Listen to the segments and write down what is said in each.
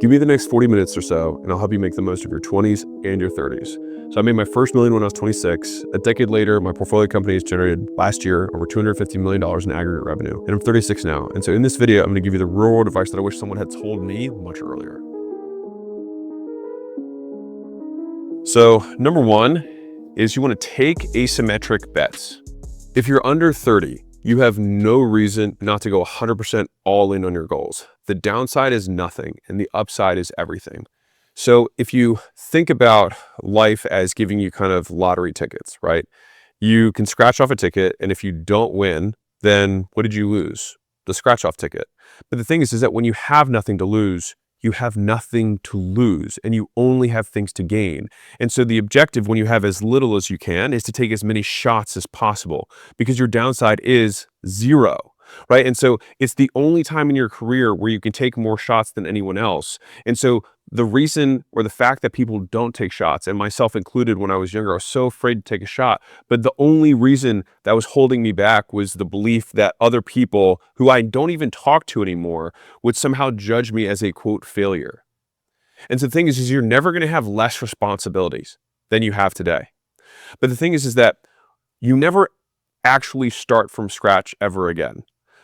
Give me the next 40 minutes or so, and I'll help you make the most of your 20s and your 30s. So I made my first million when I was 26. A decade later, my portfolio company has generated last year over $250 million in aggregate revenue, and I'm 36 now. And so in this video, I'm gonna give you the real world advice that I wish someone had told me much earlier. So number one is you wanna take asymmetric bets. If you're under 30, you have no reason not to go 100% all in on your goals. The downside is nothing and the upside is everything. So if you think about life as giving you kind of lottery tickets, right? You can scratch off a ticket, and if you don't win, then what did you lose? The scratch off ticket. But the thing is that when you have nothing to lose, you have nothing to lose and you only have things to gain. And so the objective when you have as little as you can is to take as many shots as possible, because your downside is zero, right? And so it's the only time in your career where you can take more shots than anyone else. And so the reason, or the fact that people don't take shots, and myself included when I was younger, I was so afraid to take a shot. But the only reason that was holding me back was the belief that other people who I don't even talk to anymore would somehow judge me as a quote failure. And so the thing is you're never going to have less responsibilities than you have today. But the thing is that you never actually start from scratch ever again.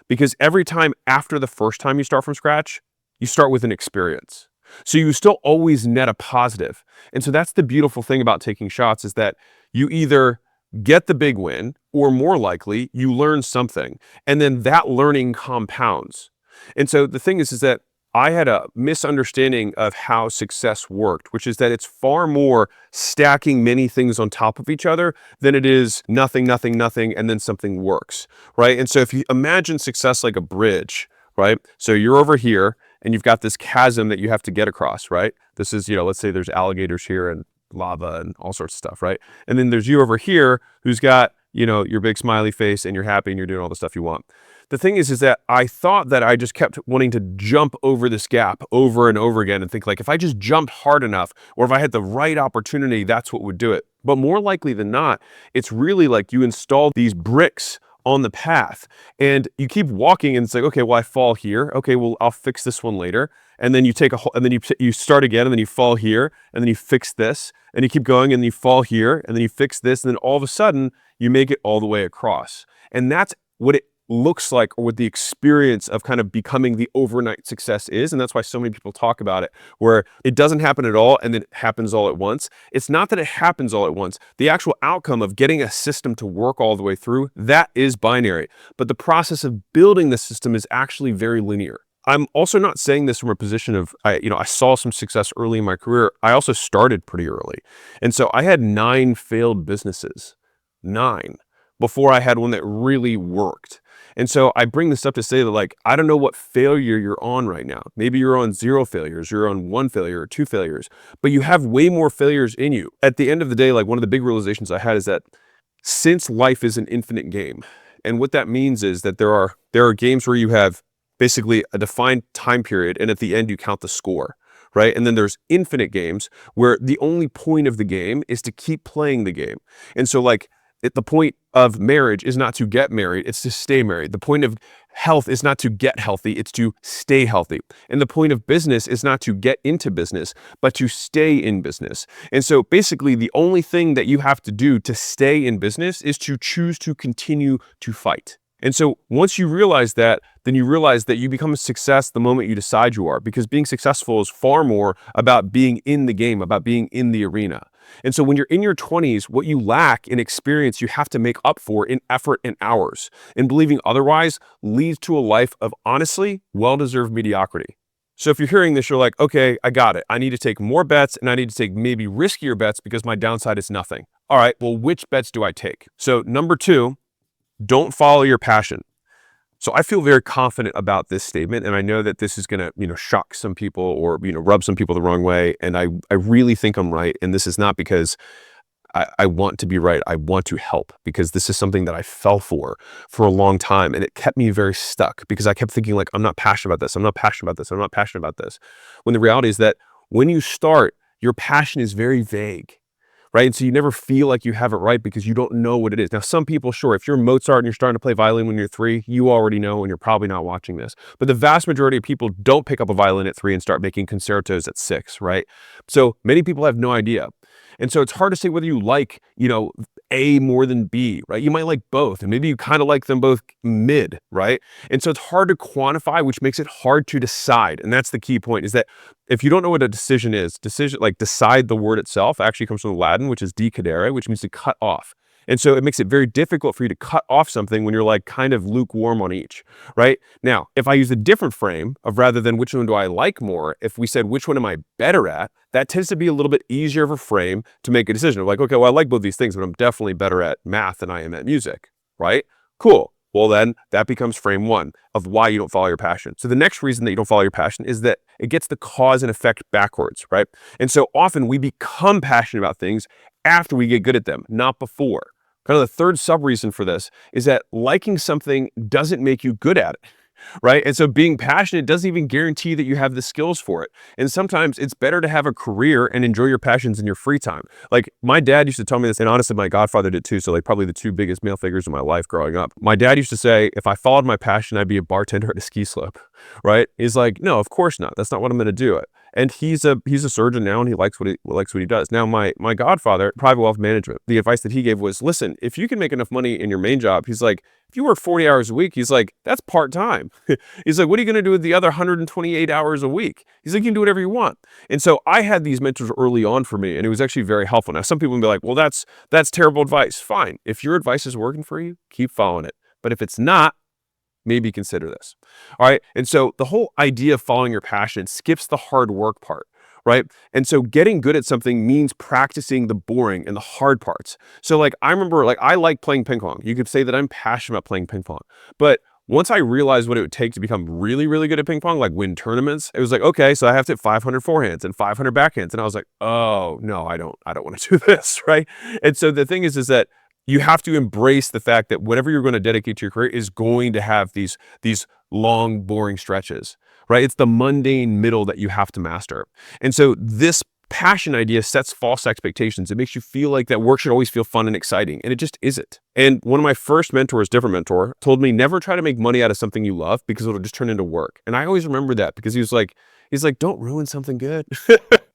Because every time after the first time you start from scratch, you start with an experience. So you still always net a positive. And so that's the beautiful thing about taking shots, is that you either get the big win, or more likely you learn something, and then that learning compounds. And so the thing is that I had a misunderstanding of how success worked, which is that it's far more stacking many things on top of each other than it is nothing, nothing, nothing, and then something works, right? And so if you imagine success like a bridge, right? So you're over here and you've got this chasm that you have to get across, right? This is, let's say there's alligators here and lava and all sorts of stuff, right? And then there's you over here who's got, your big smiley face and you're happy and you're doing all the stuff you want. The thing is that I thought that I just kept wanting to jump over this gap over and over again and think like, if I just jumped hard enough, or if I had the right opportunity, that's what would do it. But more likely than not, it's really like you install these bricks on the path and you keep walking and it's like, okay, well, I fall here. Okay, well, I'll fix this one later. And then you take and then you start again, and then you fall here, and then you fix this, and you keep going, and you fall here, and then you fix this, and then all of a sudden you make it all the way across. And that's what it looks like, or what the experience of kind of becoming the overnight success is. And that's why so many people talk about it, where it doesn't happen at all and then it happens all at once. It's not that it happens all at once. The actual outcome of getting a system to work all the way through, that is binary. But the process of building the system is actually very linear. I'm also not saying this from a position of, I saw some success early in my career. I also started pretty early. And so I had 9 failed businesses, 9, before I had one that really worked. And so I bring this up to say that, like, I don't know what failure you're on right now. Maybe you're on 0 failures, you're on 1 failure or 2 failures, but you have way more failures in you. At the end of the day, like, one of the big realizations I had is that since life is an infinite game, and what that means is that there are games where you have basically a defined time period, and at the end you count the score, right? And then there's infinite games where the only point of the game is to keep playing the game. And so, like, the point of marriage is not to get married, it's to stay married. The point of health is not to get healthy, it's to stay healthy. And the point of business is not to get into business, but to stay in business. And so basically the only thing that you have to do to stay in business is to choose to continue to fight. And so once you realize that, then you realize that you become a success the moment you decide you are, because being successful is far more about being in the game, about being in the arena. And so when you're in your 20s, what you lack in experience, you have to make up for in effort and hours. And believing otherwise leads to a life of, honestly, well-deserved mediocrity. So if you're hearing this, you're like, okay, I got it. I need to take more bets, and I need to take maybe riskier bets because my downside is nothing. All right, well, which bets do I take? So number 2, don't follow your passion. So I feel very confident about this statement, and I know that this is going to, shock some people or, rub some people the wrong way. And I really think I'm right. And this is not because I want to be right. I want to help, because this is something that I fell for a long time. And it kept me very stuck because I kept thinking, like, I'm not passionate about this. I'm not passionate about this. I'm not passionate about this. When the reality is that when you start, your passion is very vague. right? And so you never feel like you have it right because you don't know what it is. Now, some people, sure, if you're Mozart and you're starting to play violin when you're 3, you already know and you're probably not watching this. But the vast majority of people don't pick up a violin at 3 and start making concertos at 6, right? So many people have no idea. And so it's hard to say whether you like, A more than B, right? You might like both, and maybe you kind of like them both mid, right? And so it's hard to quantify, which makes it hard to decide. And that's the key point, is that if you don't know what a decision is, decide, the word itself actually comes from Latin, which is decadere, which means to cut off. And so it makes it very difficult for you to cut off something when you're like kind of lukewarm on each, right? Now, if I use a different frame of rather than which one do I like more, if we said which one am I better at, that tends to be a little bit easier of a frame to make a decision of like, okay, well, I like both these things, but I'm definitely better at math than I am at music, right? Cool. Well, then that becomes frame 1 of why you don't follow your passion. So the next reason that you don't follow your passion is that it gets the cause and effect backwards, right? And so often we become passionate about things after we get good at them, not before. Kind of the third sub reason for this is that liking something doesn't make you good at it, right? And so being passionate doesn't even guarantee that you have the skills for it. And sometimes it's better to have a career and enjoy your passions in your free time. Like my dad used to tell me this, and honestly, my godfather did too. So like probably the 2 biggest male figures in my life growing up. My dad used to say, if I followed my passion, I'd be a bartender at a ski slope, right? He's like, no, of course not. That's not what I'm going to do it. And he's a surgeon now, and he likes what he does. Now, my godfather, private wealth management, the advice that he gave was, listen, if you can make enough money in your main job, he's like, if you work 40 hours a week, he's like, that's part-time. He's like, what are you going to do with the other 128 hours a week? He's like, you can do whatever you want. And so I had these mentors early on for me, and it was actually very helpful. Now, some people would be like, well, that's terrible advice. Fine. If your advice is working for you, keep following it. But if it's not, maybe consider this. All right. And so the whole idea of following your passion skips the hard work part, right? And so getting good at something means practicing the boring and the hard parts. So like, I remember I like playing ping pong. You could say that I'm passionate about playing ping pong, but once I realized what it would take to become really, really good at ping pong, like win tournaments, it was like, okay, so I have to hit 500 forehands and 500 backhands. And I was like, oh no, I don't want to do this. Right. And so the thing is that you have to embrace the fact that whatever you're going to dedicate to your career is going to have these long, boring stretches, right? It's the mundane middle that you have to master. And so this passion idea sets false expectations. It makes you feel like that work should always feel fun and exciting, and it just isn't. And one of my first mentors, different mentor, told me never try to make money out of something you love because it'll just turn into work. And I always remember that because he's like, don't ruin something good.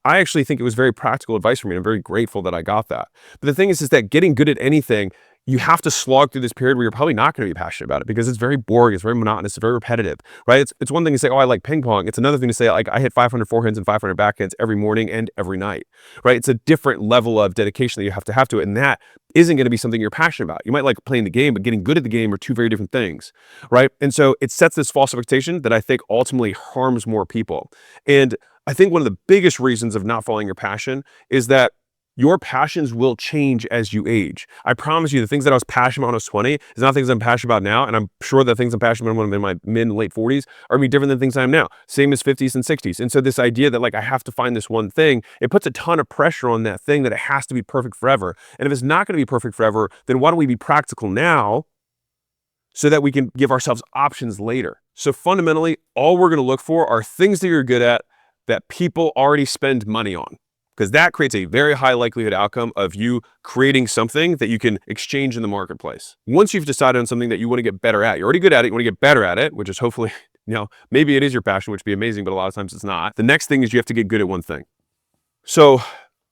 I actually think it was very practical advice for me. I'm very grateful that I got that. But the thing is that getting good at anything, you have to slog through this period where you're probably not going to be passionate about it because it's very boring, it's very monotonous, it's very repetitive, right? It's one thing to say, oh, I like ping pong. It's another thing to say, like, I hit 500 forehands and 500 backhands every morning and every night, right? It's a different level of dedication that you have to it. And that isn't going to be something you're passionate about. You might like playing the game, but getting good at the game are 2 very different things, right? And so it sets this false expectation that I think ultimately harms more people. And I think one of the biggest reasons of not following your passion is that your passions will change as you age. I promise you, the things that I was passionate about when I was 20 is not things I'm passionate about now. And I'm sure that things I'm passionate about when I'm in my mid and late 40s are going to be different than things I am now. Same as 50s and 60s. And so this idea that like I have to find this one thing, it puts a ton of pressure on that thing that it has to be perfect forever. And if it's not going to be perfect forever, then why don't we be practical now so that we can give ourselves options later? So fundamentally, all we're going to look for are things that you're good at that people already spend money on, because that creates a very high likelihood outcome of you creating something that you can exchange in the marketplace. Once you've decided on something that you want to get better at, you're already good at it, you want to get better at it, which is hopefully, maybe it is your passion, which would be amazing, but a lot of times it's not. The next thing is you have to get good at one thing. So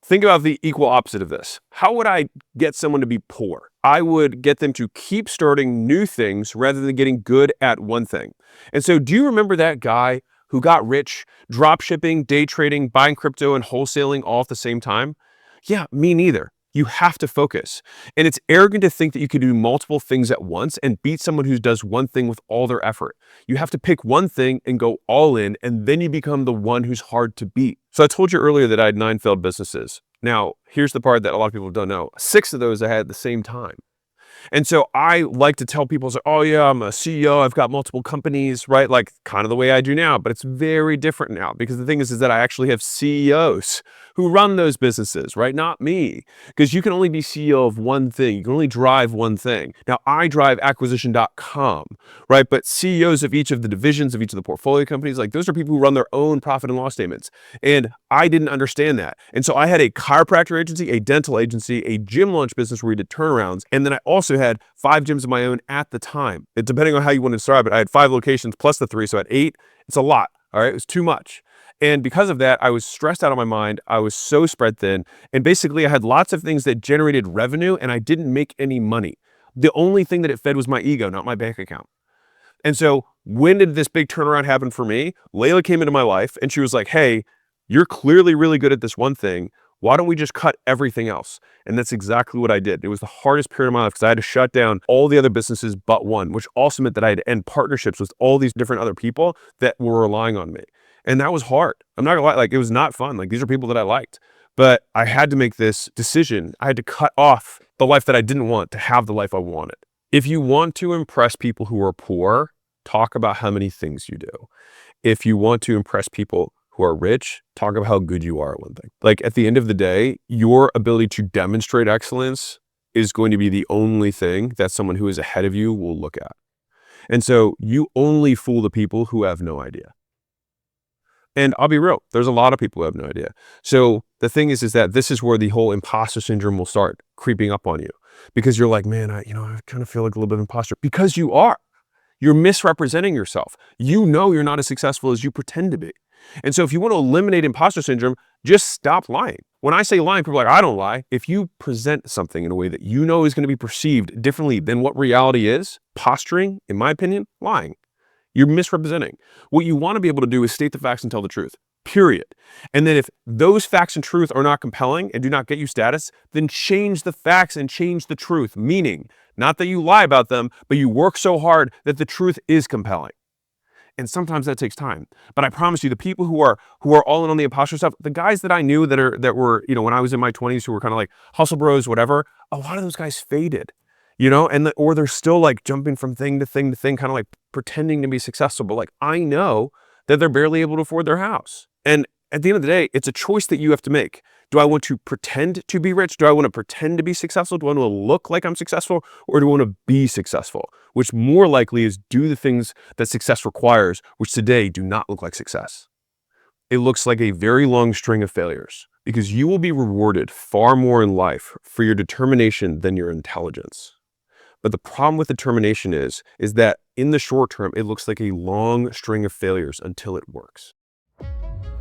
think about the equal opposite of this. How would I get someone to be poor? I would get them to keep starting new things rather than getting good at one thing. And so do you remember that guy who got rich, drop shipping, day trading, buying crypto, and wholesaling all at the same time? Yeah, me neither. You have to focus. And it's arrogant to think that you can do multiple things at once and beat someone who does one thing with all their effort. You have to pick one thing and go all in, and then you become the one who's hard to beat. So I told you earlier that I had 9 failed businesses. Now, here's the part that a lot of people don't know. 6 of those I had at the same time. And so I like to tell people, oh yeah, I'm a CEO, I've got multiple companies, right? Like kind of the way I do now, but it's very different now because the thing is that I actually have CEOs who run those businesses, right? Not me, because you can only be CEO of one thing. You can only drive one thing. Now I drive acquisition.com, right? But CEOs of each of the divisions of each of the portfolio companies, like those are people who run their own profit and loss statements. And I didn't understand that. And so I had a chiropractor agency, a dental agency, a gym launch business where we did turnarounds. And then I also had 5 gyms of my own at the time. Depending on how you want to describe it, I had 5 locations plus the 3, so I had 8. It's a lot, all right? It was too much. And because of that, I was stressed out of my mind. I was so spread thin. And basically, I had lots of things that generated revenue, and I didn't make any money. The only thing that it fed was my ego, not my bank account. And so when did this big turnaround happen for me? Layla came into my life, and she was like, hey, you're clearly really good at this one thing. Why don't we just cut everything else? And that's exactly what I did. It was the hardest period of my life because I had to shut down all the other businesses but one, which also meant that I had to end partnerships with all these different other people that were relying on me. And that was hard. I'm not gonna lie, like it was not fun. Like these are people that I liked, but I had to make this decision. I had to cut off the life that I didn't want to have the life I wanted. If you want to impress people who are poor, talk about how many things you do. If you want to impress people who are rich, talk about how good you are at one thing. Like at the end of the day, your ability to demonstrate excellence is going to be the only thing that someone who is ahead of you will look at. And so you only fool the people who have no idea. And I'll be real, there's a lot of people who have no idea. So the thing is that this is where the whole imposter syndrome will start creeping up on you because you're like, man, I kind of feel like a little bit of imposter because you are. You're misrepresenting yourself. You know you're not as successful as you pretend to be. And so if you want to eliminate imposter syndrome, just stop lying. When I say lying, people are like, I don't lie. If you present something in a way that you know is going to be perceived differently than what reality is, posturing, in my opinion, lying. You're misrepresenting. What you want to be able to do is state the facts and tell the truth, period. And then if those facts and truth are not compelling and do not get you status, then change the facts and change the truth, meaning not that you lie about them, but you work so hard that the truth is compelling. And sometimes that takes time. But I promise you, the people who are all in on the imposter stuff, the guys that I knew that were, when I was in my 20s who were kind of like hustle bros, whatever, a lot of those guys faded. Or they're still like jumping from thing to thing to thing, kind of like pretending to be successful. But like, I know that they're barely able to afford their house. And at the end of the day, it's a choice that you have to make. Do I want to pretend to be rich? Do I want to pretend to be successful? Do I want to look like I'm successful? Or do I want to be successful? Which more likely is do the things that success requires, which today do not look like success. It looks like a very long string of failures because you will be rewarded far more in life for your determination than your intelligence. But the problem with determination is that in the short term, it looks like a long string of failures until it works.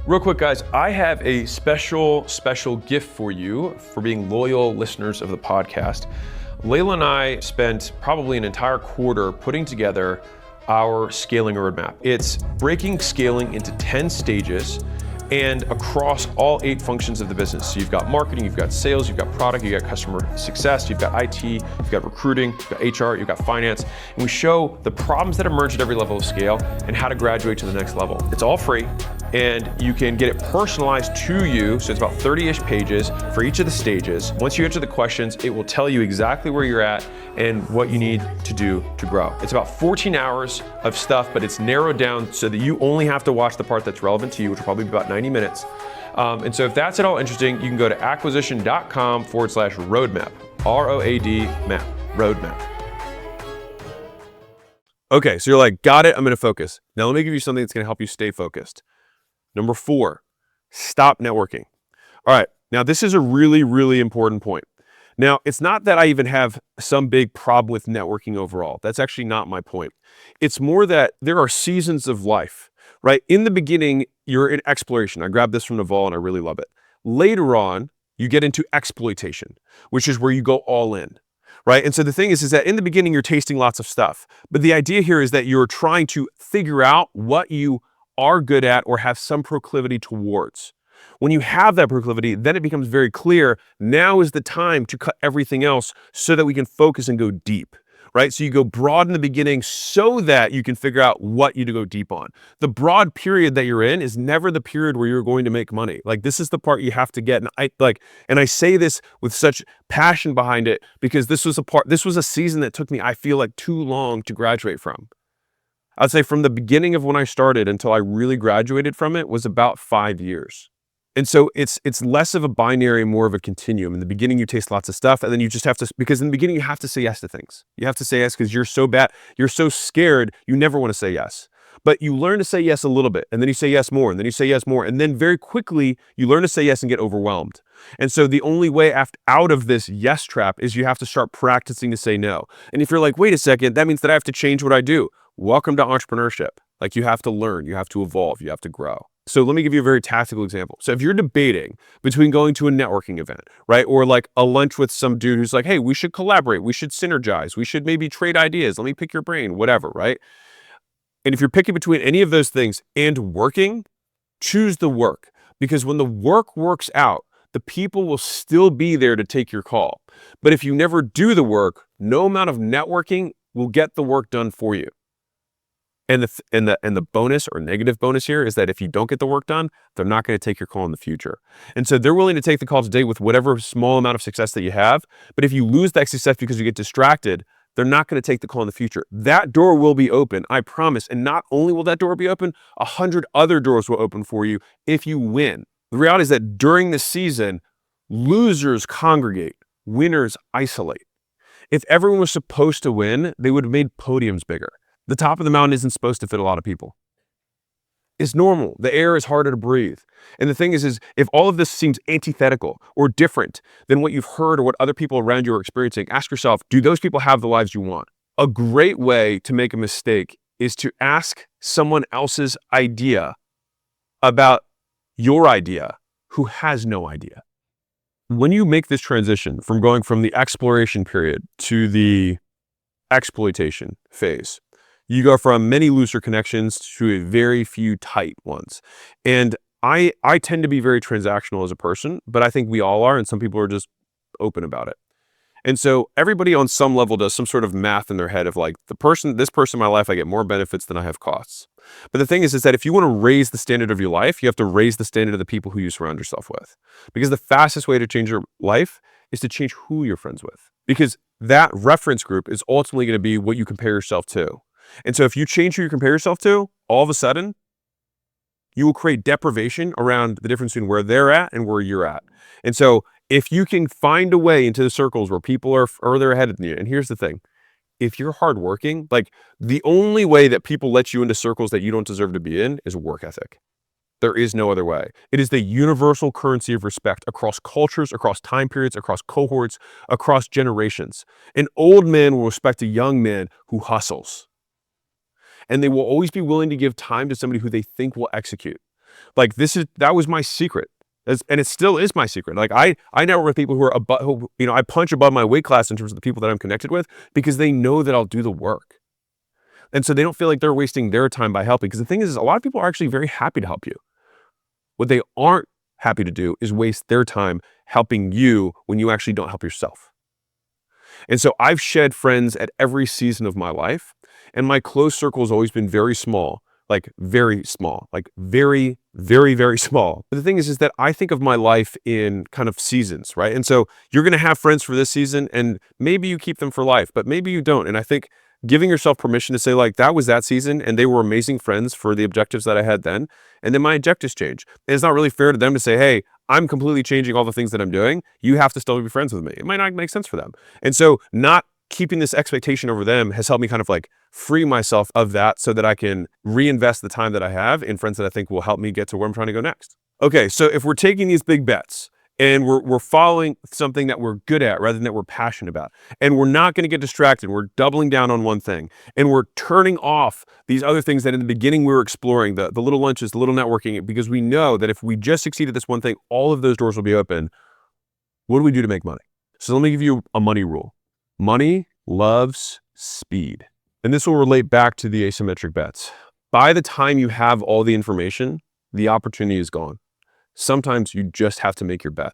Real quick, guys, I have a special gift for you for being loyal listeners of the podcast. Layla and I spent probably an entire quarter putting together our scaling roadmap. It's breaking scaling into 10 stages and across all 8 functions of the business. So you've got marketing, you've got sales, you've got product, you've got customer success, you've got IT, you've got recruiting, you've got HR, you've got finance. And we show the problems that emerge at every level of scale and how to graduate to the next level. It's all free and you can get it personalized to you. So it's about 30-ish pages for each of the stages. Once you answer the questions, it will tell you exactly where you're at and what you need to do to grow. It's about 14 hours of stuff, but it's narrowed down so that you only have to watch the part that's relevant to you, which will probably be about 90 minutes. And so if that's at all interesting, you can go to acquisition.com/roadmap, ROAD map, roadmap. Okay, so you're like, got it, I'm gonna focus. Now let me give you something that's gonna help you stay focused. Number 4, stop networking. All right, now this is a really, really important point. Now, it's not that I even have some big problem with networking overall. That's actually not my point. It's more that there are seasons of life, right? In the beginning, you're in exploration. I grabbed this from Naval and I really love it. Later on, you get into exploitation, which is where you go all in, right? And so the thing is that in the beginning, you're tasting lots of stuff. But the idea here is that you're trying to figure out what you are good at or have some proclivity towards. When you have that proclivity, then it becomes very clear, now is the time to cut everything else so that we can focus and go deep, right? So you go broad in the beginning so that you can figure out what you to go deep on. The broad period that you're in is never the period where you're going to make money. Like, this is the part you have to get. And I say this with such passion behind it because this was a season that took me, I feel like, too long to graduate from. I'd say from the beginning of when I started until I really graduated from it was about 5 years. And so it's less of a binary, more of a continuum. In the beginning, you taste lots of stuff, and then you just have to, because in the beginning, you have to say yes to things. You have to say yes because you're so scared, you never want to say yes. But you learn to say yes a little bit, and then you say yes more, and then you say yes more, and then very quickly, you learn to say yes and get overwhelmed. And so the only way out of this yes trap is you have to start practicing to say no. And if you're like, wait a second, that means that I have to change what I do. Welcome to entrepreneurship. Like, you have to learn, you have to evolve, you have to grow. So let me give you a very tactical example. So if you're debating between going to a networking event, right? Or like a lunch with some dude who's like, hey, we should collaborate, we should synergize, we should maybe trade ideas, let me pick your brain, whatever, right? And if you're picking between any of those things and working, choose the work. Because when the work works out, the people will still be there to take your call. But if you never do the work, no amount of networking will get the work done for you. And the bonus or negative bonus here is that if you don't get the work done, they're not going to take your call in the future. And so they're willing to take the call today with whatever small amount of success that you have. But if you lose that success because you get distracted, they're not going to take the call in the future. That door will be open, I promise. And not only will that door be open, 100 other doors will open for you if you win. The reality is that during the season, losers congregate, winners isolate. If everyone was supposed to win, they would have made podiums bigger. The top of the mountain isn't supposed to fit a lot of people. It's normal. The air is harder to breathe. And the thing is if all of this seems antithetical or different than what you've heard or what other people around you are experiencing, ask yourself, do those people have the lives you want? A great way to make a mistake is to ask someone else's idea about your idea who has no idea. When you make this transition from going from the exploration period to the exploitation phase, you go from many looser connections to a very few tight ones. And I tend to be very transactional as a person, but I think we all are, and some people are just open about it. And so everybody on some level does some sort of math in their head of like, this person in my life, I get more benefits than I have costs. But the thing is that if you want to raise the standard of your life, you have to raise the standard of the people who you surround yourself with. Because the fastest way to change your life is to change who you're friends with. Because that reference group is ultimately going to be what you compare yourself to. And so if you change who you compare yourself to, all of a sudden, you will create deprivation around the difference between where they're at and where you're at. And so if you can find a way into the circles where people are further ahead than you, and here's the thing, if you're hardworking, like, the only way that people let you into circles that you don't deserve to be in is work ethic. There is no other way. It is the universal currency of respect across cultures, across time periods, across cohorts, across generations. An old man will respect a young man who hustles. And they will always be willing to give time to somebody who they think will execute. Like, that was my secret. And it still is my secret. Like, I network with people who I punch above my weight class in terms of the people that I'm connected with because they know that I'll do the work. And so they don't feel like they're wasting their time by helping. Because the thing is a lot of people are actually very happy to help you. What they aren't happy to do is waste their time helping you when you actually don't help yourself. And so I've shed friends at every season of my life, and my close circle has always been very small, like very small, like very, very, very small. But the thing is that I think of my life in kind of seasons, right? And so you're going to have friends for this season, and maybe you keep them for life, but maybe you don't. And I think giving yourself permission to say, like, that was that season, and they were amazing friends for the objectives that I had then, and then my objectives change. And it's not really fair to them to say, hey, I'm completely changing all the things that I'm doing. You have to still be friends with me. It might not make sense for them. And so not keeping this expectation over them has helped me kind of like free myself of that so that I can reinvest the time that I have in friends that I think will help me get to where I'm trying to go next. Okay, so if we're taking these big bets and we're following something that we're good at rather than that we're passionate about, and we're not going to get distracted, we're doubling down on one thing, and we're turning off these other things that in the beginning we were exploring, the little lunches, the little networking, because we know that if we just succeed at this one thing, all of those doors will be open. What do we do to make money? So let me give you a money rule. Money loves speed. And this will relate back to the asymmetric bets. By the time you have all the information, the opportunity is gone. Sometimes you just have to make your bet.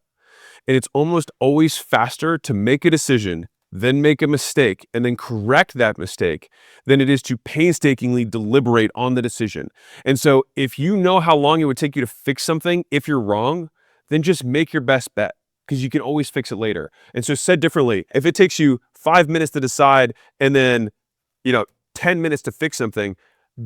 And it's almost always faster to make a decision then make a mistake, and then correct that mistake than it is to painstakingly deliberate on the decision. And so if you know how long it would take you to fix something if you're wrong, then just make your best bet because you can always fix it later. And so said differently, if it takes you 5 minutes to decide and then, 10 minutes to fix something,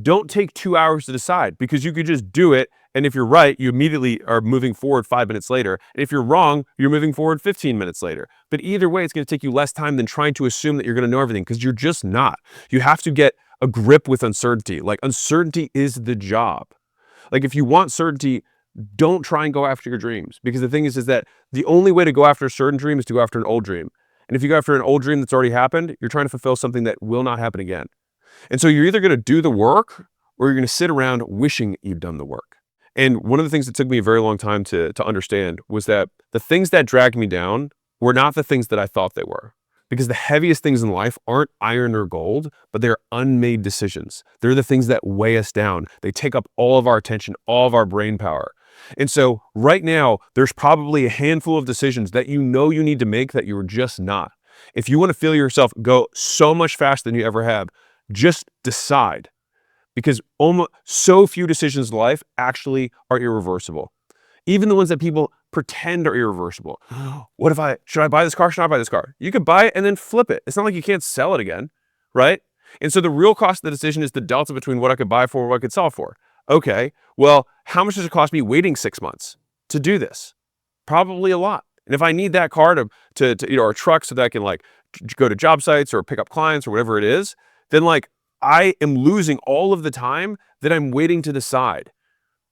don't take 2 hours to decide because you could just do it. And if you're right, you immediately are moving forward 5 minutes later. And if you're wrong, you're moving forward 15 minutes later. But either way, it's going to take you less time than trying to assume that you're going to know everything because you're just not. You have to get a grip with uncertainty. Like uncertainty is the job. Like if you want certainty, don't try and go after your dreams because the thing is that the only way to go after a certain dream is to go after an old dream. And if you go after an old dream that's already happened, you're trying to fulfill something that will not happen again. And so you're either going to do the work or you're going to sit around wishing you've done the work. And one of the things that took me a very long time to understand was that the things that dragged me down were not the things that I thought they were. Because the heaviest things in life aren't iron or gold, but they're unmade decisions. They're the things that weigh us down. They take up all of our attention, all of our brain power. And so right now, there's probably a handful of decisions that you know you need to make that you're just not. If you want to feel yourself go so much faster than you ever have, just decide. Because almost so few decisions in life actually are irreversible. Even the ones that people pretend are irreversible. Should I buy this car? Should I buy this car? You could buy it and then flip it. It's not like you can't sell it again, right? And so the real cost of the decision is the delta between what I could buy for and what I could sell for. Okay, well, how much does it cost me waiting 6 months to do this? Probably a lot. And if I need that car to or a truck so that I can go to job sites or pick up clients or whatever it is, then I am losing all of the time that I'm waiting to decide.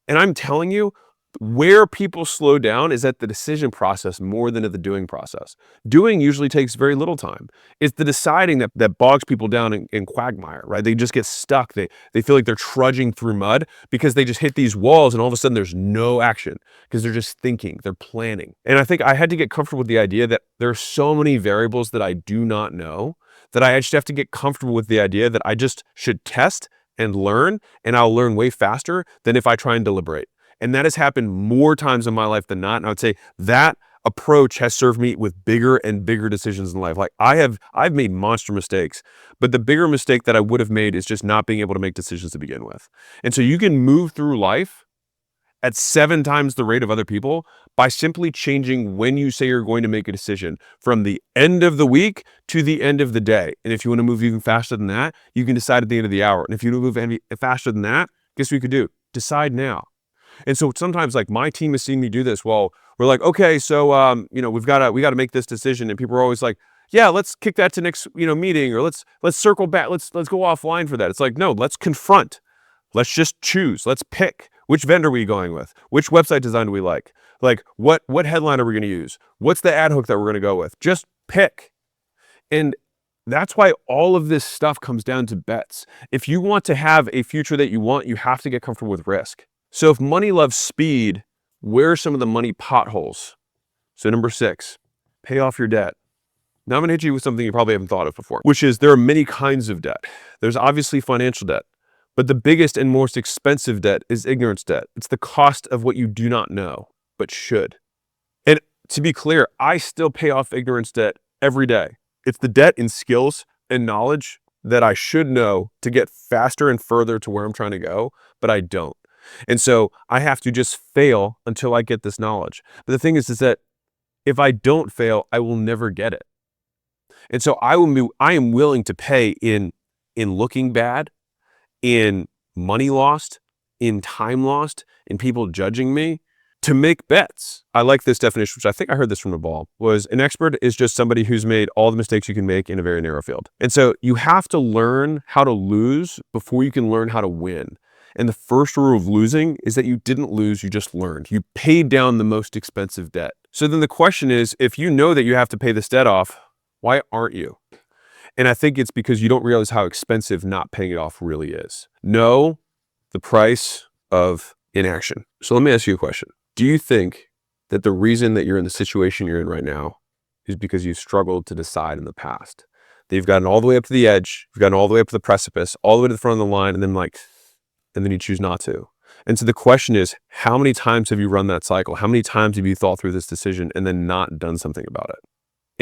And I'm telling you, where people slow down is at the decision process more than at the doing process. Doing usually takes very little time. It's the deciding that bogs people down in quagmire, right? They just get stuck. They feel like they're trudging through mud because they just hit these walls and all of a sudden there's no action because they're just thinking, they're planning. And I think I had to get comfortable with the idea that there are so many variables that I do not know that I just have to get comfortable with the idea that I just should test and learn, and I'll learn way faster than if I try and deliberate. And that has happened more times in my life than not. And I would say that approach has served me with bigger and bigger decisions in life. Like I've made monster mistakes, but the bigger mistake that I would have made is just not being able to make decisions to begin with. And so you can move through life at 7 times the rate of other people by simply changing when you say you're going to make a decision from the end of the week to the end of the day. And if you want to move even faster than that, you can decide at the end of the hour. And if you want to move any faster than that, guess what you could do? Decide now. And so sometimes my team has seen me do this. Well, we're like, okay, so we've got to make this decision, and people are always like, yeah, let's kick that to next meeting, or let's circle back, let's go offline for that. It's like, no, let's confront. Let's just choose. Let's pick. Which vendor are we going with? Which website design do we like? Like what headline are we going to use? What's the ad hook that we're going to go with? Just pick. And that's why all of this stuff comes down to bets. If you want to have a future that you want, you have to get comfortable with risk. So if money loves speed, where are some of the money potholes? So number 6, pay off your debt. Now I'm going to hit you with something you probably haven't thought of before, which is there are many kinds of debt. There's obviously financial debt, but the biggest and most expensive debt is ignorance debt. It's the cost of what you do not know, but should. And to be clear, I still pay off ignorance debt every day. It's the debt in skills and knowledge that I should know to get faster and further to where I'm trying to go, but I don't. And so I have to just fail until I get this knowledge. But the thing is that if I don't fail, I will never get it. And so I am willing to pay in looking bad, in money lost, in time lost, in people judging me, to make bets. I like this definition, which I think I heard this from Naval, was an expert is just somebody who's made all the mistakes you can make in a very narrow field. And so you have to learn how to lose before you can learn how to win. And the first rule of losing is that you didn't lose, you just learned. You paid down the most expensive debt. So then the question is, if you know that you have to pay this debt off, why aren't you? And I think it's because you don't realize how expensive not paying it off really is. Know the price of inaction. So let me ask you a question. Do you think that the reason that you're in the situation you're in right now is because you struggled to decide in the past? That you've gotten all the way up to the edge, you've gotten all the way up to the precipice, all the way to the front of the line, and then you choose not to. And so the question is, how many times have you run that cycle? How many times have you thought through this decision and then not done something about it?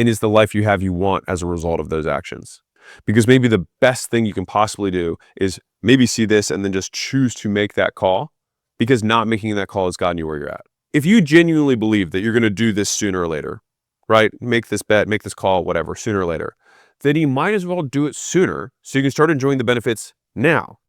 And is the life you have you want as a result of those actions? Because maybe the best thing you can possibly do is maybe see this and then just choose to make that call, because not making that call has gotten you where you're at. If you genuinely believe that you're going to do this sooner or later, right? Make this bet, make this call, whatever, sooner or later, then you might as well do it sooner so you can start enjoying the benefits now.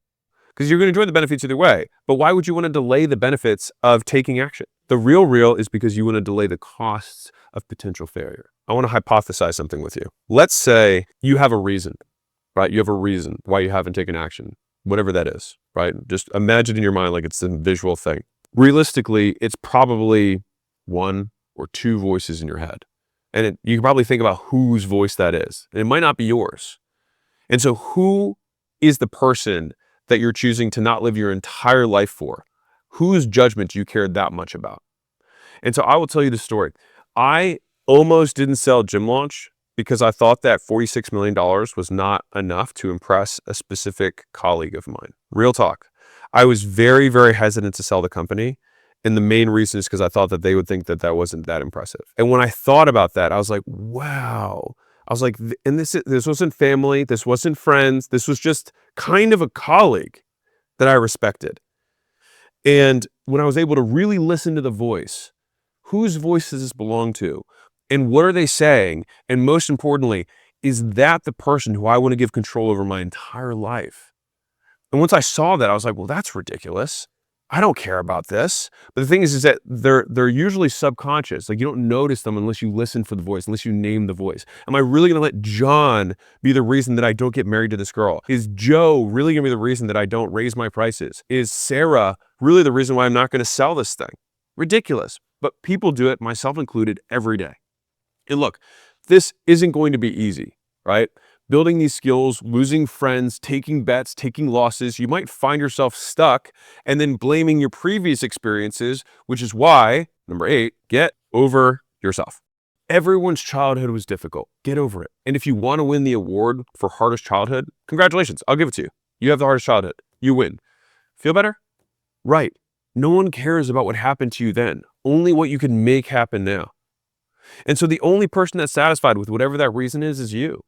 Because you're going to enjoy the benefits either way. But why would you want to delay the benefits of taking action? The real is because you want to delay the costs of potential failure. I want to hypothesize something with you. Let's say you have a reason, right? You have a reason why you haven't taken action, whatever that is, right? Just imagine in your mind like it's a visual thing. Realistically, it's probably one or two voices in your head. And you can probably think about whose voice that is. And it might not be yours. And so who is the person that you're choosing to not live your entire life for? Whose judgment do you care that much about? And so I will tell you the story. I almost didn't sell Gym Launch because I thought that $46 million was not enough to impress a specific colleague of mine. Real talk. I was very, very hesitant to sell the company. And the main reason is because I thought that they would think that that wasn't that impressive. And when I thought about that, I was like, wow. I was like, and this wasn't family. This wasn't friends. This was just kind of a colleague that I respected. And when I was able to really listen to the voice, whose voice does this belong to? And what are they saying? And most importantly, is that the person who I want to give control over my entire life? And once I saw that, I was like, well, that's ridiculous. I don't care about this. But the thing is that they're usually subconscious. Like, you don't notice them unless you listen for the voice, unless you name the voice. Am I really going to let John be the reason that I don't get married to this girl? Is Joe really going to be the reason that I don't raise my prices? Is Sarah really the reason why I'm not going to sell this thing? Ridiculous. But people do it, myself included, every day. And look, this isn't going to be easy, right? Building these skills, losing friends, taking bets, taking losses, you might find yourself stuck and then blaming your previous experiences, which is why, number 8, get over yourself. Everyone's childhood was difficult. Get over it. And if you want to win the award for hardest childhood, congratulations. I'll give it to you. You have the hardest childhood. You win. Feel better? Right. No one cares about what happened to you then. Only what you can make happen now. And so the only person that's satisfied with whatever that reason is you.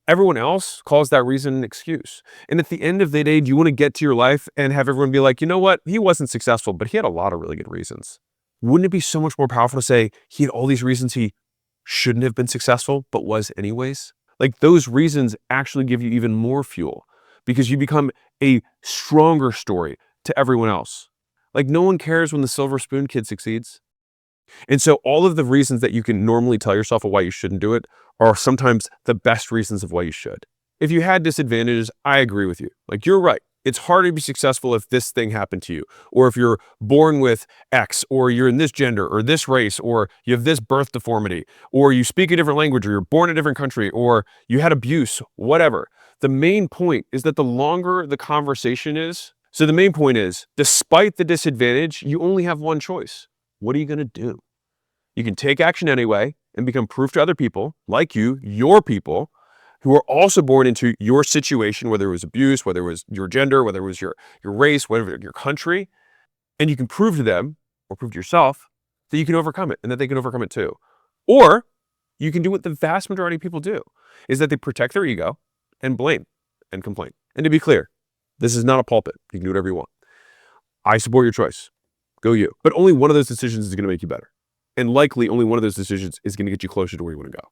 Everyone else calls that reason an excuse. And at the end of the day, do you want to get to your life and have everyone be like, you know what? He wasn't successful, but he had a lot of really good reasons. Wouldn't it be so much more powerful to say he had all these reasons he shouldn't have been successful, but was anyways? Like, those reasons actually give you even more fuel because you become a stronger story to everyone else. Like, no one cares when the silver spoon kid succeeds. And so all of the reasons that you can normally tell yourself of why you shouldn't do it are sometimes the best reasons of why you should. If you had disadvantages, I agree with you. Like, you're right. It's hard to be successful if this thing happened to you, or if you're born with X, or you're in this gender, or this race, or you have this birth deformity, or you speak a different language, or you're born in a different country, or you had abuse, whatever. The main point is that the longer the conversation is, so the main point is, despite the disadvantage, you only have one choice. What are you going to do? You can take action anyway and become proof to other people like you, your people, who are also born into your situation, whether it was abuse, whether it was your gender, whether it was your race, whatever, your country. And you can prove to them or prove to yourself that you can overcome it and that they can overcome it too. Or you can do what the vast majority of people do, is that they protect their ego and blame and complain. And to be clear, this is not a pulpit. You can do whatever you want. I support your choice. Go you. But only one of those decisions is going to make you better. And likely only one of those decisions is going to get you closer to where you want to go.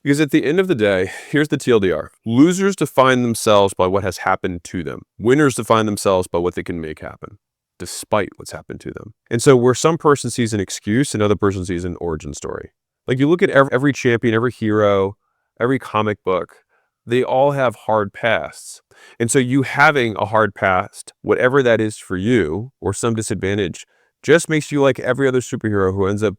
Because at the end of the day, here's the TLDR. Losers define themselves by what has happened to them. Winners define themselves by what they can make happen, despite what's happened to them. And so where some person sees an excuse, another person sees an origin story. Like, you look at every champion, every hero, every comic book, they all have hard pasts. And so you having a hard past, whatever that is for you, or some disadvantage, just makes you like every other superhero who ends up,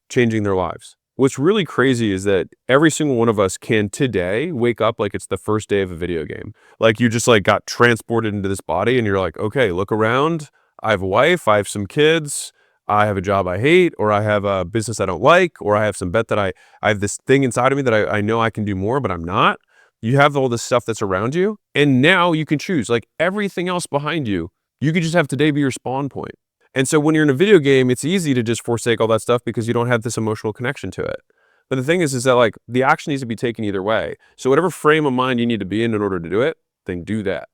changing their lives. What's really crazy is that every single one of us can today wake up like it's the first day of a video game. Like, you just got transported into this body and you're like, okay, look around. I have a wife, I have some kids, I have a job I hate, or I have a business I don't like, or I have some bet that I have this thing inside of me that I know I can do more, but I'm not. You have all this stuff that's around you. And now you can choose, like, everything else behind you. You could just have today be your spawn point. And so when you're in a video game, it's easy to just forsake all that stuff because you don't have this emotional connection to it. But the thing is that like the action needs to be taken either way. So whatever frame of mind you need to be in order to do it, then do that.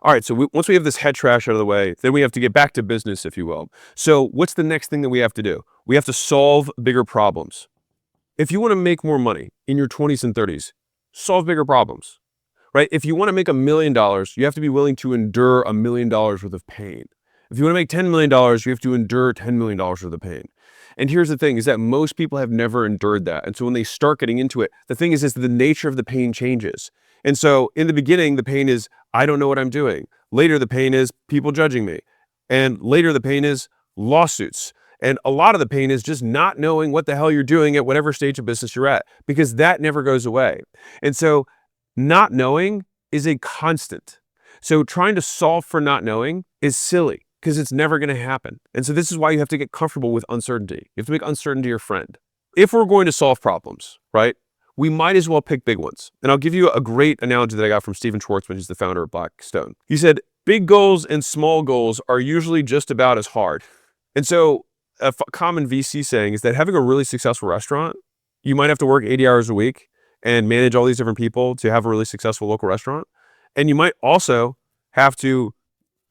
All right, so once we have this head trash out of the way, then we have to get back to business, if you will. So what's the next thing that we have to do? We have to solve bigger problems. If you want to make more money in your 20s and 30s, solve bigger problems, right? If you want to make $1 million, you have to be willing to endure $1 million worth of pain. If you want to make $10 million, you have to endure $10 million worth of pain. And here's the thing, is that most people have never endured that. And so when they start getting into it, the thing is the nature of the pain changes. And so in the beginning, the pain is, I don't know what I'm doing. Later, the pain is people judging me. And later, the pain is lawsuits. And a lot of the pain is just not knowing what the hell you're doing at whatever stage of business you're at, because that never goes away. And so not knowing is a constant. So trying to solve for not knowing is silly, because it's never going to happen. And so this is why you have to get comfortable with uncertainty. You have to make uncertainty your friend. If we're going to solve problems, right, we might as well pick big ones. And I'll give you a great analogy that I got from Stephen Schwartzman, who's the founder of Blackstone. He said, big goals and small goals are usually just about as hard. And so a common VC saying is that having a really successful restaurant, you might have to work 80 hours a week and manage all these different people to have a really successful local restaurant. And you might also have to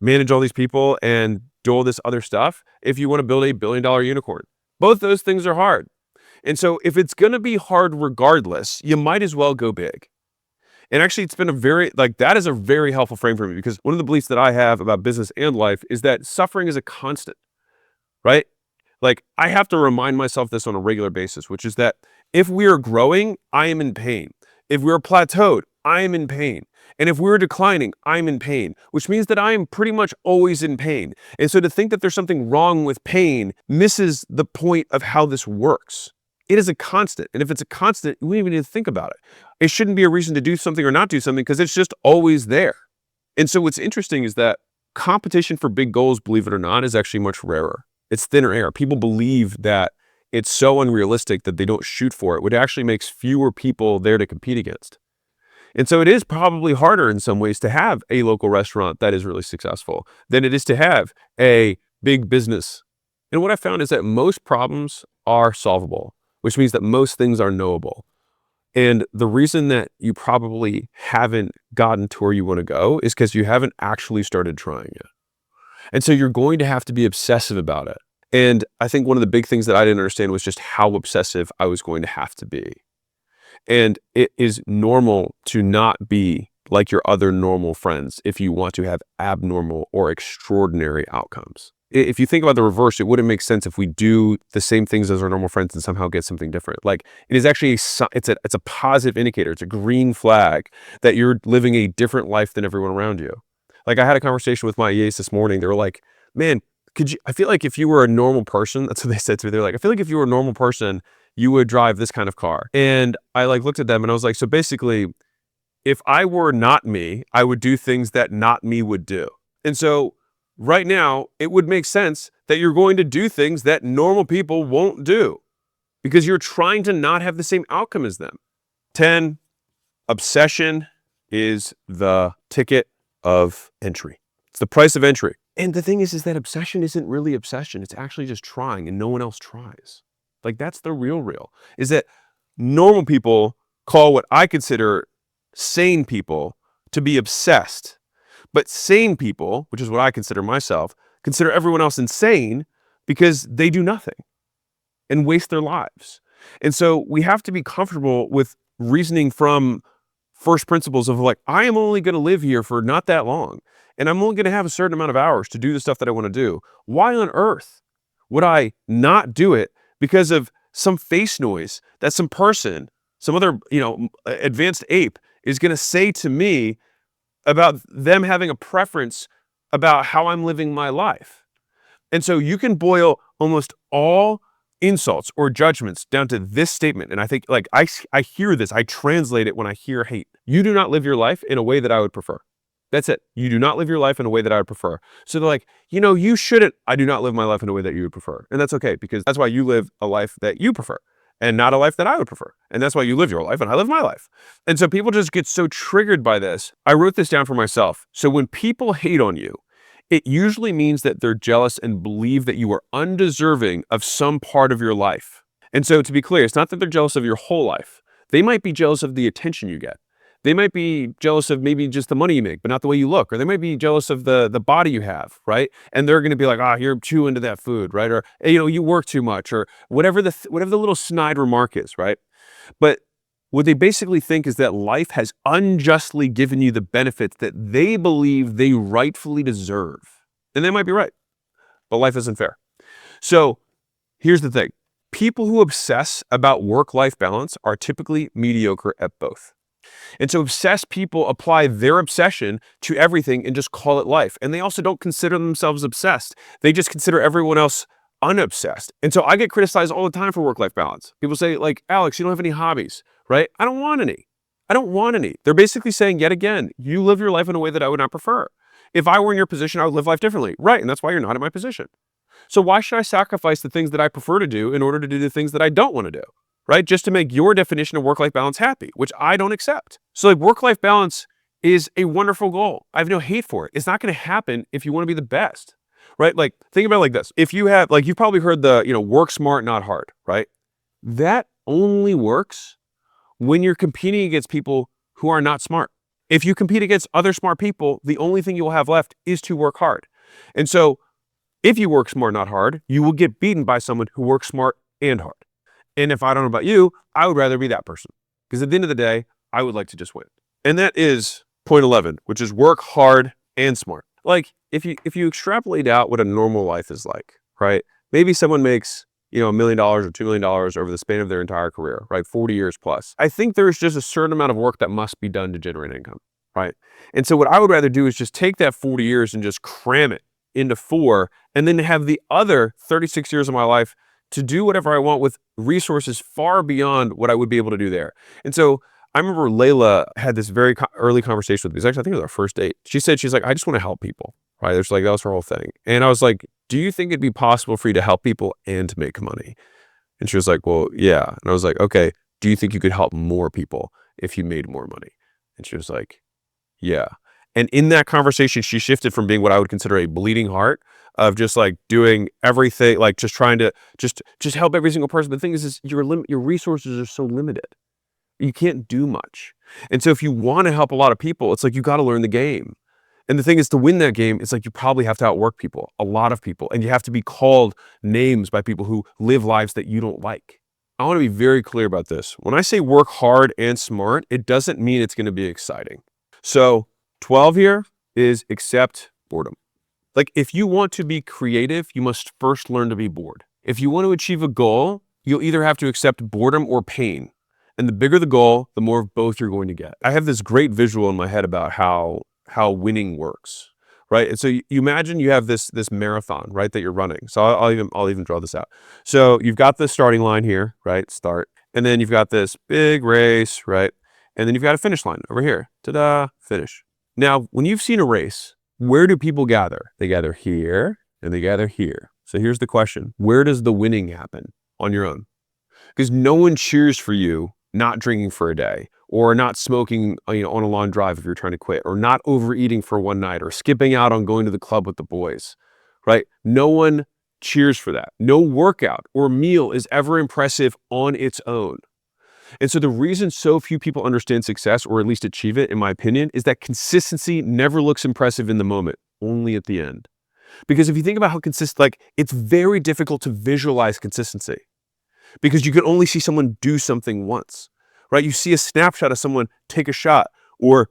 manage all these people and do all this other stuff if you want to build a $1 billion unicorn. Both those things are hard. And so if it's going to be hard regardless, you might as well go big. And actually, it's been that is a very helpful frame for me, because one of the beliefs that I have about business and life is that suffering is a constant, right? Like, I have to remind myself this on a regular basis, which is that if we are growing, I am in pain. If we're plateaued, I am in pain. And if we're declining, I'm in pain, which means that I am pretty much always in pain. And so to think that there's something wrong with pain misses the point of how this works. It is a constant. And if it's a constant, we don't even need to think about it. It shouldn't be a reason to do something or not do something, because it's just always there. And so what's interesting is that competition for big goals, believe it or not, is actually much rarer. It's thinner air. People believe that it's so unrealistic that they don't shoot for it, which actually makes fewer people there to compete against. And so it is probably harder in some ways to have a local restaurant that is really successful than it is to have a big business. And what I found is that most problems are solvable, which means that most things are knowable. And the reason that you probably haven't gotten to where you want to go is because you haven't actually started trying it. And so you're going to have to be obsessive about it. And I think one of the big things that I didn't understand was just how obsessive I was going to have to be. And it is normal to not be like your other normal friends if you want to have abnormal or extraordinary outcomes. If you think about the reverse, it wouldn't make sense if we do the same things as our normal friends and somehow get something different. Like, it is actually it's a positive indicator. It's a green flag that you're living a different life than everyone around you. Like, I had a conversation with my EAs this morning. They were like, man, I feel like if you were a normal person, that's what they said to me. They're like, I feel like if you were a normal person, you would drive this kind of car. And I looked at them and I was like, so basically, if I were not me, I would do things that not me would do. And so right now, it would make sense that you're going to do things that normal people won't do, because you're trying to not have the same outcome as them. 10, obsession is the ticket of entry. It's the price of entry. And the thing is that obsession isn't really obsession. It's actually just trying, and no one else tries. Like, that's the real, is that normal people call what I consider sane people to be obsessed. But sane people, which is what I consider myself, consider everyone else insane because they do nothing and waste their lives. And so we have to be comfortable with reasoning from first principles of like, I am only going to live here for not that long, and I'm only going to have a certain amount of hours to do the stuff that I want to do. Why on earth would I not do it because of some face noise that some person, some other, advanced ape is going to say to me about them having a preference about how I'm living my life? And so you can boil almost all insults or judgments down to this statement. And I think, I hear this, I translate it when I hear hate. You do not live your life in a way that I would prefer. That's it. You do not live your life in a way that I would prefer. So they're like, you shouldn't. I do not live my life in a way that you would prefer. And that's okay, because that's why you live a life that you prefer and not a life that I would prefer. And that's why you live your life and I live my life. And so people just get so triggered by this. I wrote this down for myself. So when people hate on you, it usually means that they're jealous and believe that you are undeserving of some part of your life. And so to be clear, it's not that they're jealous of your whole life. They might be jealous of the attention you get. They might be jealous of maybe just the money you make, but not the way you look. Or they might be jealous of the body you have, right? And they're going to be like, you're too into that food, right? Or, hey, you work too much, or whatever the little snide remark is, right? But what they basically think is that life has unjustly given you the benefits that they believe they rightfully deserve. And they might be right, but life isn't fair. So here's the thing. People who obsess about work-life balance are typically mediocre at both. And so obsessed people apply their obsession to everything and just call it life. And they also don't consider themselves obsessed. They just consider everyone else unobsessed. And so I get criticized all the time for work-life balance. People say, like, Alex, you don't have any hobbies, right? I don't want any. I don't want any. They're basically saying, yet again, you live your life in a way that I would not prefer. If I were in your position, I would live life differently. Right, and that's why you're not in my position. So why should I sacrifice the things that I prefer to do in order to do the things that I don't want to do? Right? Just to make your definition of work-life balance happy, which I don't accept. So like work-life balance is a wonderful goal. I have no hate for it. It's not going to happen if you want to be the best, right? Like think about it like this. If you have, like you've probably heard the, work smart, not hard, right? That only works when you're competing against people who are not smart. If you compete against other smart people, the only thing you will have left is to work hard. And so if you work smart, not hard, you will get beaten by someone who works smart and hard. And if I don't know about you, I would rather be that person. Because at the end of the day, I would like to just win. And that is point 11, which is work hard and smart. Like if you extrapolate out what a normal life is like, right? Maybe someone makes, $1 million or $2 million over the span of their entire career, right? 40 years plus. I think there's just a certain amount of work that must be done to generate income, right? And so what I would rather do is just take that 40 years and just cram it into 4, and then have the other 36 years of my life to do whatever I want with resources far beyond what I would be able to do there. And so I remember Layla had this very early conversation with me. Actually, I think it was our first date. She's like, I just want to help people, right? There's like, that was her whole thing. And I was like, do you think it'd be possible for you to help people and make money? And she was like, well, yeah. And I was like, okay, do you think you could help more people if you made more money? And she was like, yeah. And in that conversation, she shifted from being what I would consider a bleeding heart of just like doing everything, like just trying to just help every single person. But the thing is your resources are so limited. You can't do much. And so if you want to help a lot of people, it's like you got to learn the game. And the thing is, to win that game, it's like you probably have to outwork people, a lot of people. And you have to be called names by people who live lives that you don't like. I want to be very clear about this. When I say work hard and smart, it doesn't mean it's going to be exciting. So 12 here is accept boredom. Like if you want to be creative, you must first learn to be bored. If you want to achieve a goal, you'll either have to accept boredom or pain. And the bigger the goal, the more of both you're going to get. I have this great visual in my head about how winning works, right? And so you imagine you have this marathon, right, that you're running. So I'll even draw this out. So you've got the starting line here, right? Start. And then you've got this big race, right? And then you've got a finish line over here. Ta-da, finish. Now, when you've seen a race, where do people gather? They gather here and they gather here. So here's the question. Where does the winning happen on your own? Because no one cheers for you not drinking for a day, or not smoking on a long drive if you're trying to quit, or not overeating for one night, or skipping out on going to the club with the boys, right? No one cheers for that. No workout or meal is ever impressive on its own. And so the reason so few people understand success, or at least achieve it, in my opinion, is that consistency never looks impressive in the moment, only at the end. Because if you think about how consistent, it's very difficult to visualize consistency, because you can only see someone do something once, right? You see a snapshot of someone take a shot or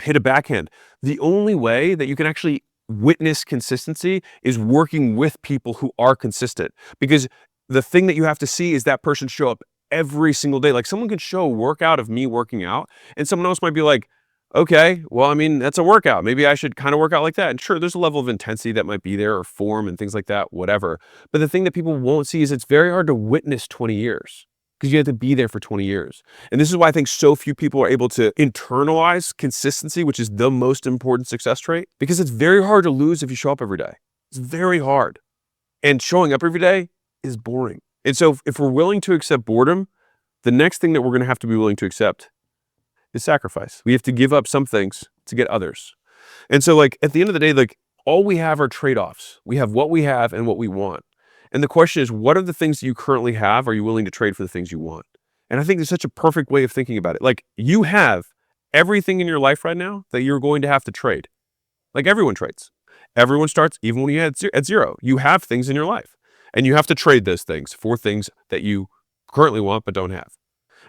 hit a backhand. The only way that you can actually witness consistency is working with people who are consistent, because the thing that you have to see is that person show up every single day. Like someone could show a workout of me working out, and someone else might be like, okay, well, I mean, that's a workout. Maybe I should kind of work out like that. And sure, there's a level of intensity that might be there, or form and things like that, whatever. But the thing that people won't see is it's very hard to witness 20 years because you have to be there for 20 years. And this is why I think so few people are able to internalize consistency, which is the most important success trait, because it's very hard to lose if you show up every day. It's very hard. And showing up every day is boring. And so if we're willing to accept boredom, the next thing that we're going to have to be willing to accept is sacrifice. We have to give up some things to get others. And so at the end of the day, all we have are trade-offs. We have what we have and what we want. And the question is, what are the things that you currently have? Are you willing to trade for the things you want? And I think there's such a perfect way of thinking about it. Like, you have everything in your life right now that you're going to have to trade. Like, everyone trades. Everyone starts, even when you at zero. You have things in your life, and you have to trade those things for things that you currently want but don't have.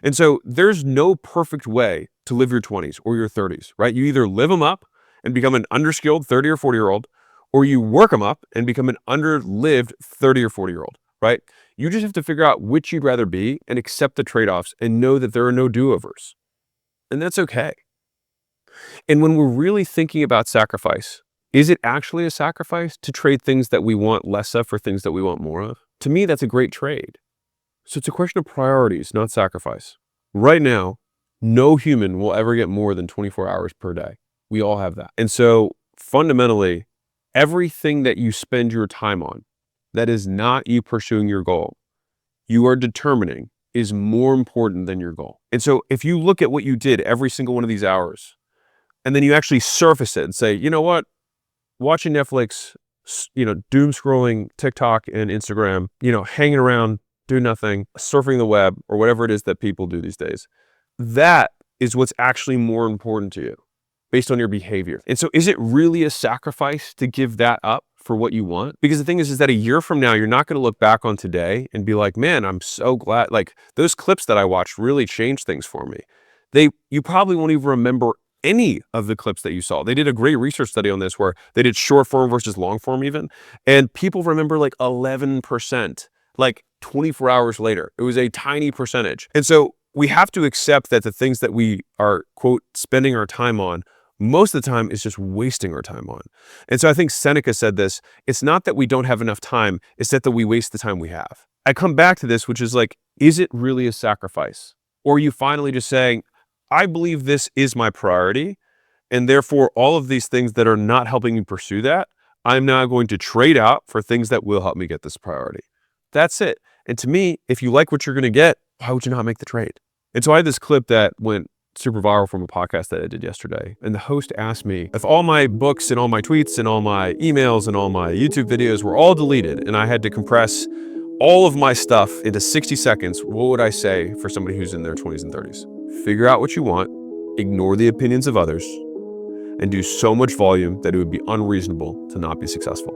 And so there's no perfect way to live your 20s or your 30s, right? You either live them up and become an underskilled 30 or 40-year-old, or you work them up and become an underlived 30 or 40-year-old, right? You just have to figure out which you'd rather be and accept the trade-offs and know that there are no do-overs. And that's okay. And when we're really thinking about sacrifice, is it actually a sacrifice to trade things that we want less of for things that we want more of? To me, that's a great trade. So it's a question of priorities, not sacrifice. Right now, no human will ever get more than 24 hours per day. We all have that. And so fundamentally, everything that you spend your time on that is not you pursuing your goal, you are determining is more important than your goal. And so if you look at what you did every single one of these hours, and then you actually surface it and say, you know what, watching Netflix, doom scrolling TikTok and Instagram, hanging around, do nothing, surfing the web, or whatever it is that people do these days, that is what's actually more important to you based on your behavior. And so is it really a sacrifice to give that up for what you want? Because the thing is that a year from now, you're not going to look back on today and be like, man, I'm so glad, like, those clips that I watched really changed things for me. You probably won't even remember any of the clips that you saw. They did a great research study on this where they did short form versus long form even, and people remember like 11%, like 24 hours later. It was a tiny percentage. And so we have to accept that the things that we are, quote, spending our time on, most of the time is just wasting our time on. And so I think Seneca said this, it's not that we don't have enough time, it's that we waste the time we have. I come back to this, which is like, is it really a sacrifice? Or are you finally just saying, I believe this is my priority, and therefore all of these things that are not helping me pursue that, I'm now going to trade out for things that will help me get this priority. That's it. And to me, if you like what you're going to get, why would you not make the trade? And so I had this clip that went super viral from a podcast that I did yesterday. And the host asked me if all my books and all my tweets and all my emails and all my YouTube videos were all deleted and I had to compress all of my stuff into 60 seconds, what would I say for somebody who's in their 20s and 30s? Figure out what you want, ignore the opinions of others, and do so much volume that it would be unreasonable to not be successful.